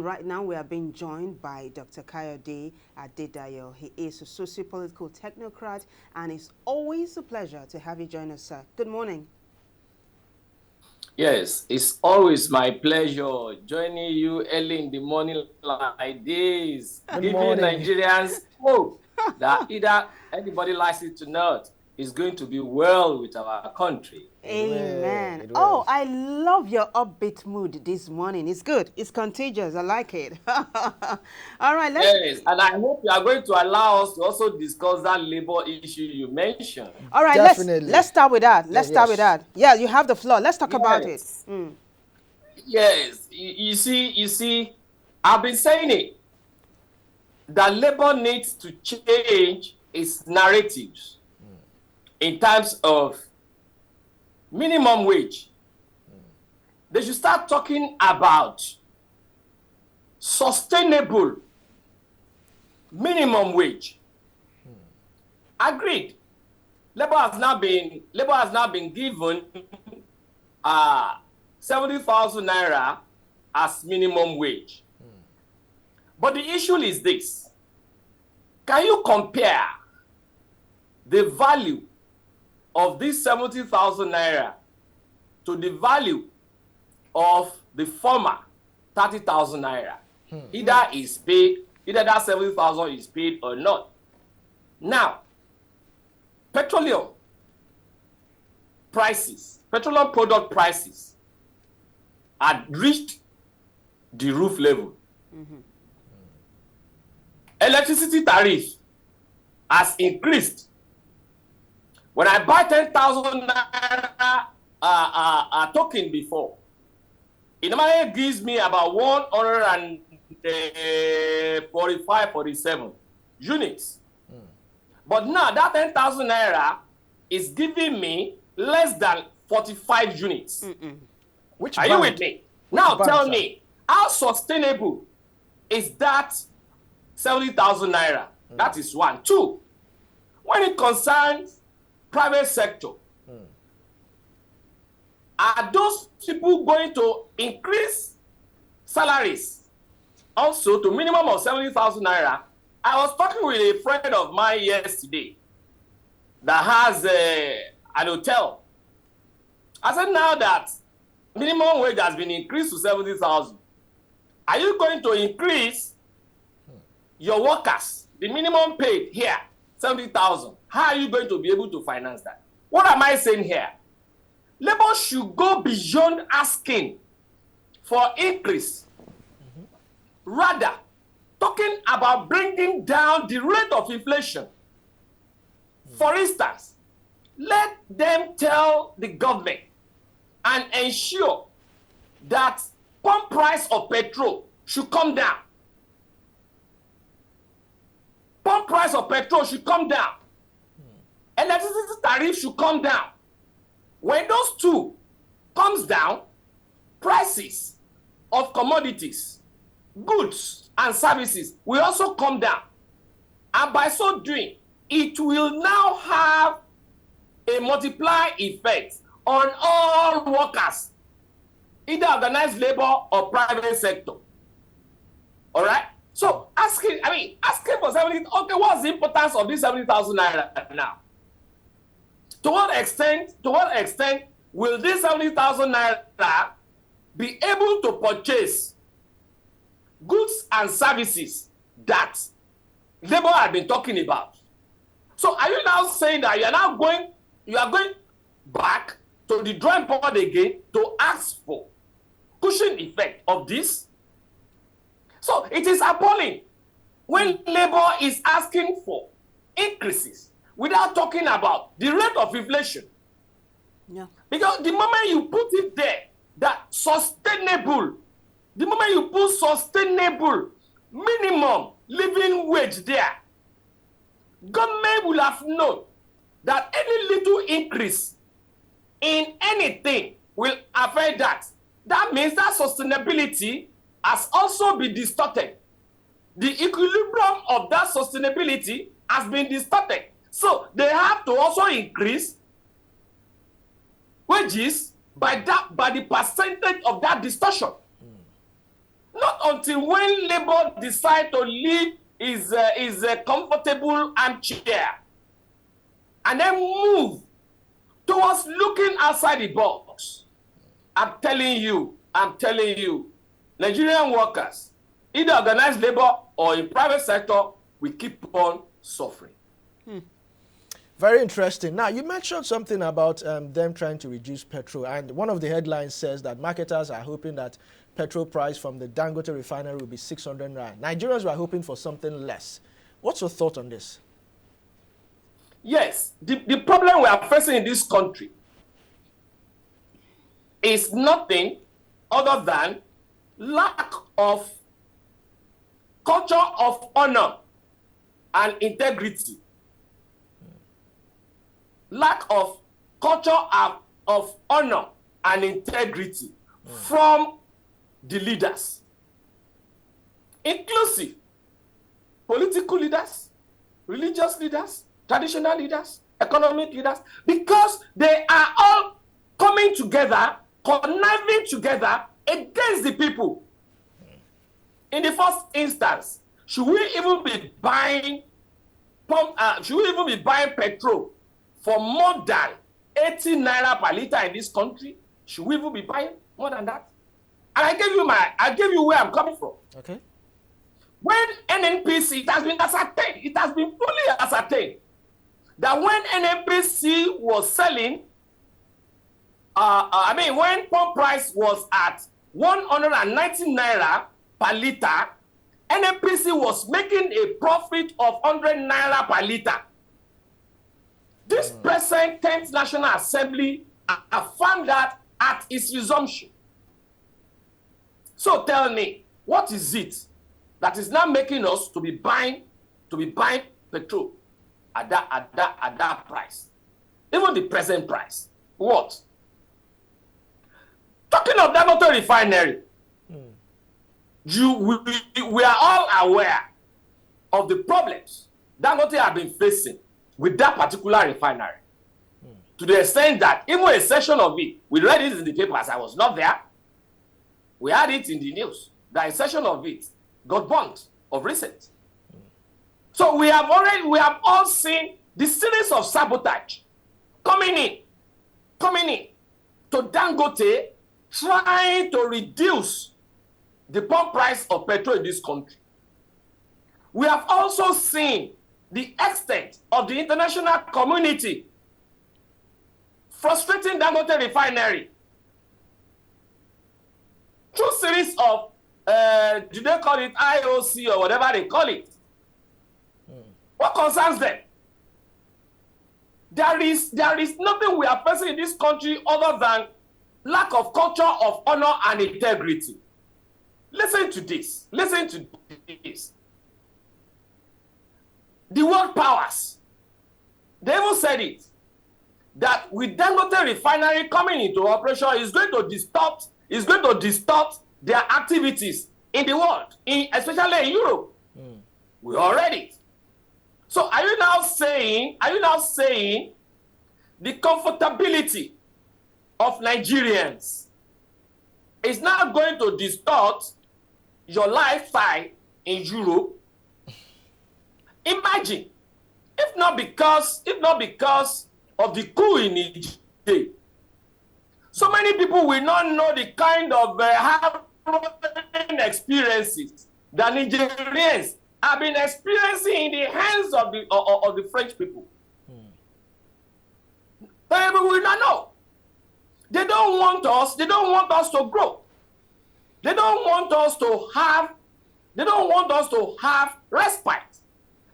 right now we are being joined by Dr. Kayode Adedayo. He is a sociopolitical technocrat, and it's always a pleasure to have you join us, sir. Good morning. Yes, it's always my pleasure joining you early in the morning like this, giving Nigerians hope that either anybody likes it or not, is going to be well with our country. Amen. Oh, I love your upbeat mood this morning. It's good. It's contagious. I like it. All right. Yes, and I hope you are going to allow us to also discuss that labor issue you mentioned. All right. Let's start with that. Let's start with that. Yeah, you have the floor. Let's talk about it. Yes. You see, I've been saying it, that labor needs to change its narratives in terms of minimum wage. They should start talking about sustainable minimum wage. Agreed. Labor has now been given 70,000 naira as minimum wage. But the issue is this: can you compare the value of this 70,000 naira to the value of the former 30,000 naira? Either that 70,000 is paid or not. Now, petroleum product prices had reached the roof level. Electricity tariff has increased. When I buy 10,000 naira token before, it normally gives me about 145, 47 units. But now that 10,000 naira is giving me less than 45 units. Are you with me? Now tell me, how sustainable is that 70,000 naira? That is one. Two, when it concerns private sector, are those people going to increase salaries also to minimum of 70,000 naira? I was talking with a friend of mine yesterday that has an hotel. I said, now that minimum wage has been increased to 70,000, are you going to increase your workers, the minimum paid here, 70,000? How are you going to be able to finance that? What am I saying here? Labor should go beyond asking for increase. Rather, talking about bringing down the rate of inflation. For instance, let them tell the government and ensure that pump price of petrol should come down. Pump price of petrol should come down. Electricity tariff should come down. When those two comes down, prices of commodities, goods and services will also come down. And by so doing, it will now have a multiplier effect on all workers, either organized labor or private sector. All right? So asking for 70, okay, what's the importance of this 70,000 naira now? To what extent will this 70,000 naira be able to purchase goods and services that labor had been talking about? So are you now saying that you are going back to the drawing board again to ask for cushion effect of this? So it is appalling when labor is asking for increases without talking about the rate of inflation. Yeah. Because the moment you put it there, that sustainable, the moment you put sustainable minimum living wage there, government will have known that any little increase in anything will affect that. That means that sustainability has also been distorted. The equilibrium of that sustainability has been distorted. So they have to also increase wages by the percentage of that distortion. Not until when Labour decide to leave his comfortable armchair and then move towards looking outside the box. I'm telling you, Nigerian workers, either organized labor or in private sector, we keep on suffering. Very interesting. Now, you mentioned something about them trying to reduce petrol, and one of the headlines says that marketers are hoping that petrol price from the Dangote refinery will be 600 rand. Nigerians were hoping for something less. What's your thought on this? Yes, the problem we are facing in this country is nothing other than lack of culture of honor and integrity. Lack of culture of honor and integrity from the leaders, inclusive political leaders, religious leaders, traditional leaders, economic leaders, because they are all coming together, conniving together against the people. In the first instance, should we even be buying petrol for more than 80 naira per liter in this country? Should we even be buying more than that? And I gave you where I'm coming from. Okay. When NNPC, it has been ascertained, it has been fully ascertained that when NNPC was selling, when pump price was at 190 naira per liter, NNPC was making a profit of 100 naira per liter. This present 10th National Assembly affirmed that at its resumption. So tell me, what is it that is now making us to be buying petrol at that price? Even the present price. What? Talking of Dangote refinery, we are all aware of the problems Dangote have been facing with that particular refinery. To the extent that even a section of it, we read it in the papers, I was not there. We had it in the news that a section of it got burnt of recent. So we have all seen the series of sabotage coming in to Dangote, trying to reduce the pump price of petrol in this country. We have also seen the extent of the international community frustrating Dangote refinery through series of, do they call it IOC or whatever they call it? What concerns them? There is nothing we are facing in this country other than lack of culture of honor and integrity. Listen to this. The world powers, they even said it, that with Dangote refinery coming into operation, is going to distort their activities in the world, especially in Europe. We all read it. So are you now saying the comfortability of Nigerians is now going to distort your lifestyle in Europe? Imagine, if not because of the coup in Egypt, so many people will not know the kind of harrowing experiences that Nigerians have been experiencing in the hands of the French people. They will not know. They don't want us to grow. They don't want us to have respite.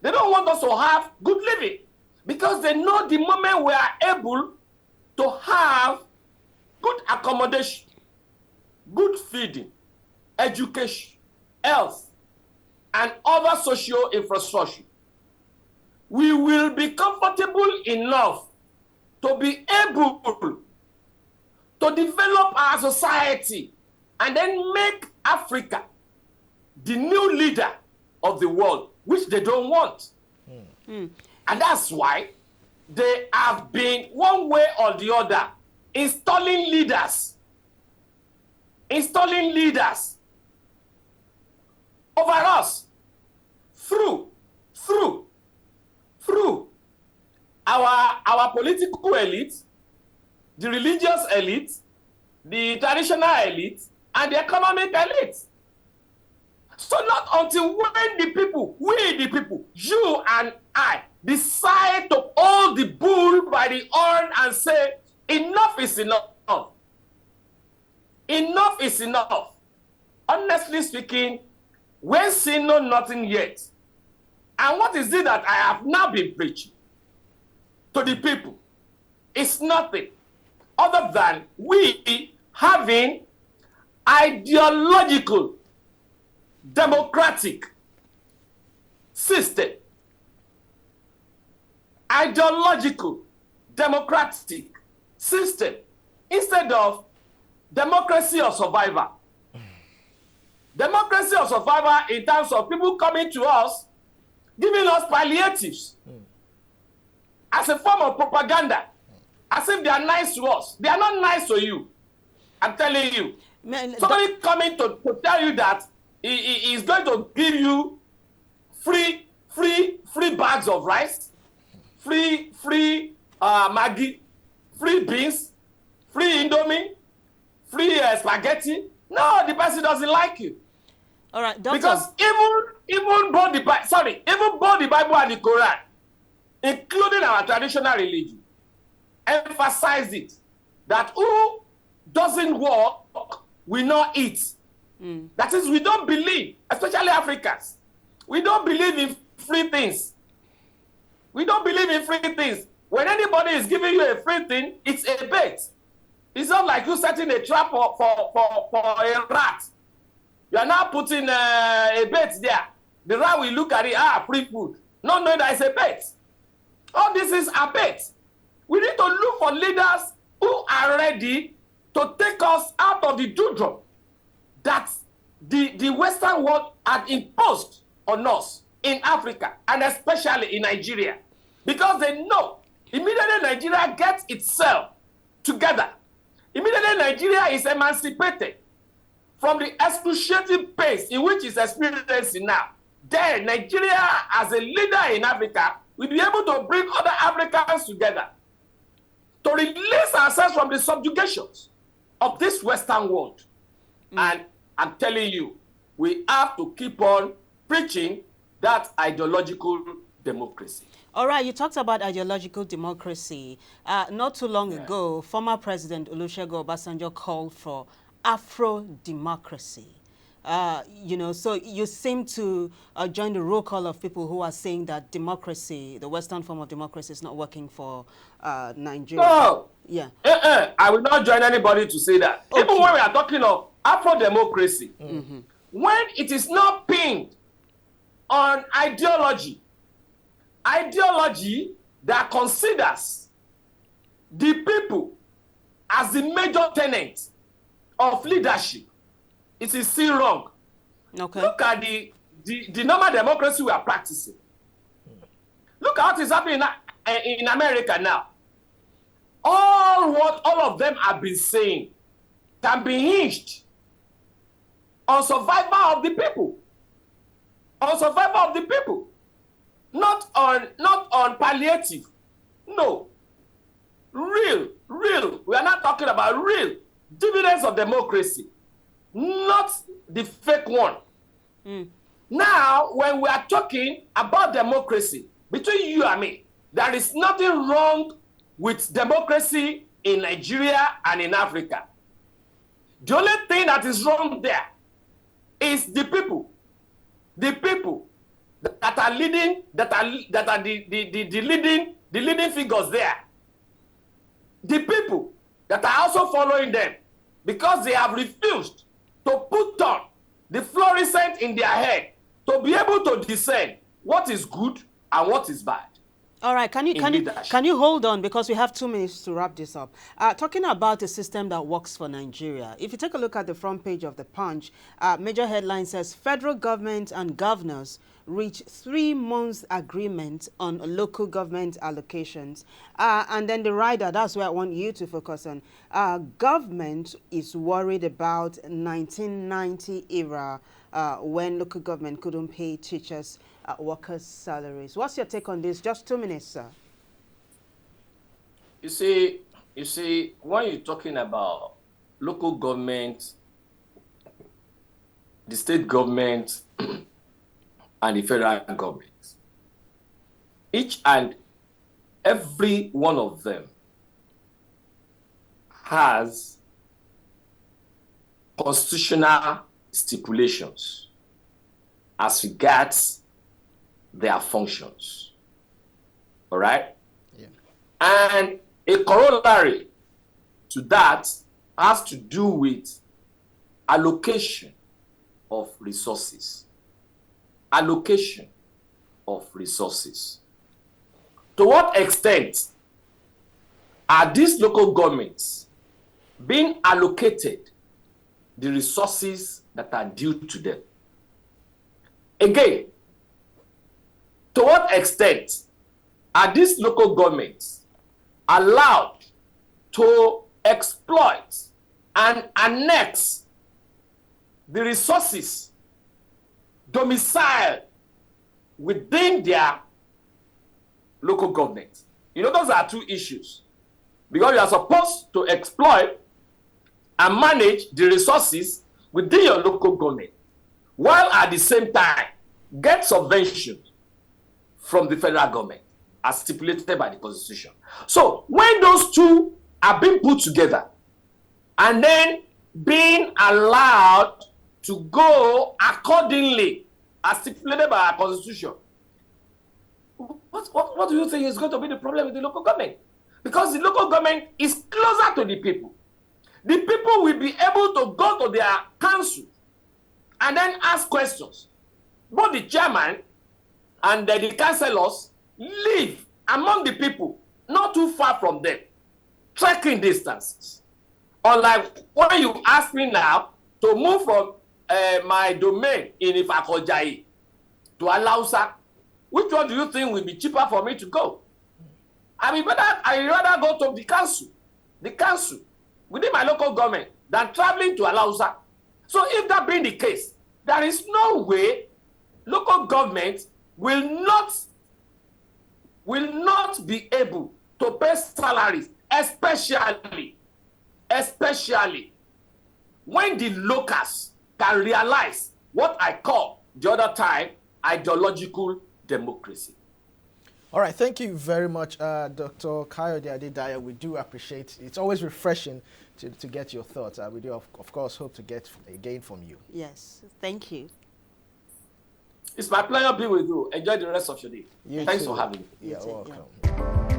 They don't want us to have good living, because they know the moment we are able to have good accommodation, good feeding, education, health, and other social infrastructure, we will be comfortable enough to be able to develop our society and then make Africa the new leader of the world, which they don't want. And that's why they have been, one way or the other, installing leaders over us through our political elite, the religious elite, the traditional elite, and the economic elite. So not until when the people, we the people, you and I, decide to hold the bull by the horn and say, enough is enough. Enough is enough. Honestly speaking, when sin know nothing yet. And what is it that I have now been preaching to the people? It's nothing other than we having ideological, democratic system. Ideological, democratic system instead of democracy of survivor. Democracy of survivor in terms of people coming to us, giving us palliatives as a form of propaganda, as if they are nice to us. They are not nice to you. I'm telling you. Somebody coming to tell you that he is going to give you free bags of rice, free Maggi, free beans, free Indomie, free spaghetti. No, the person doesn't like you. All right, Doctor. Because even both the Bible and the Quran, including our traditional religion, emphasize it that who doesn't work will not eat. That is, we don't believe, especially Africans, we don't believe in free things. We don't believe in free things. When anybody is giving you a free thing, it's a bait. It's not like you setting a trap for a rat. You are now putting a bait there. The rat will look at it, free food. Not knowing that it's a bait. All this is a bait. We need to look for leaders who are ready to take us out of the doldrum that the Western world had imposed on us in Africa, and especially in Nigeria. Because they know, immediately Nigeria gets itself together, immediately Nigeria is emancipated from the excruciating pains in which it's experiencing now, then Nigeria as a leader in Africa will be able to bring other Africans together to release ourselves from the subjugations of this Western world. And I'm telling you, we have to keep on preaching that ideological democracy. All right, you talked about ideological democracy. Not too long ago, former President Olusegun Obasanjo called for Afro-democracy. So you seem to join the roll call of people who are saying that democracy, the Western form of democracy, is not working for Nigeria. No. Yeah. I will not join anybody to say that. Okay. Even when we are talking of Afro-democracy, when it is not pinned on ideology that considers the people as the major tenet of leadership, it is still wrong. Okay. Look at the normal democracy we are practicing. Look at what is happening in America now. What all of them have been saying can be hinged on survival of the people. On survival of the people. Not on palliative. No. Real. We are not talking about real dividends of democracy. Not the fake one. Now, when we are talking about democracy, between you and me, there is nothing wrong with democracy in Nigeria and in Africa. The only thing that is wrong there is the people. The people that are leading, that are the leading figures there. The people that are also following them, because they have refused to put on the fluorescent in their head to be able to discern what is good and what is bad. All right, can you hold on, because we have 2 minutes to wrap this up. Talking about a system that works for Nigeria, if you take a look at the front page of the Punch, major headline says federal government and governors reach 3-month agreement on local government allocations. And then the rider, that's where I want you to focus on. Government is worried about 1990 era when local government couldn't pay teachers, workers' salaries. What's your take on this? Just 2 minutes, sir. You see, when you're talking about local government, the state government, and the federal government, each and every one of them has constitutional stipulations as regards their functions. All right? Yeah. And a corollary to that has to do with allocation of resources. Allocation of resources. To what extent are these local governments being allocated the resources that are due to them? Again, to what extent are these local governments allowed to exploit and annex the resources domiciled within their local government? You know, those are two issues. Because you are supposed to exploit and manage the resources within your local government, while at the same time get subventions from the federal government as stipulated by the Constitution. So when those two are being put together and then being allowed to go accordingly as stipulated by our Constitution, what do you think is going to be the problem with the local government? Because the local government is closer to the people. The people will be able to go to their council and then ask questions. Both the chairman and the councillors live among the people, not too far from them, trekking distances. Unlike when you ask me now to move from my domain in Ifakojayi to Alausa, which one do you think will be cheaper for me to go? I rather go to the council within my local government than traveling to Alausa. So if that being the case, there is no way local government will not be able to pay salaries, especially when the locals can realize what I call the other time ideological democracy. All right, thank you very much, Dr. Kayode Adedayo. We do appreciate it. It's always refreshing to get your thoughts. We do, of course, hope to get again from you. Yes, thank you. It's my pleasure being with you. Enjoy the rest of your day. You Thanks too. for having me. You're welcome. Yeah.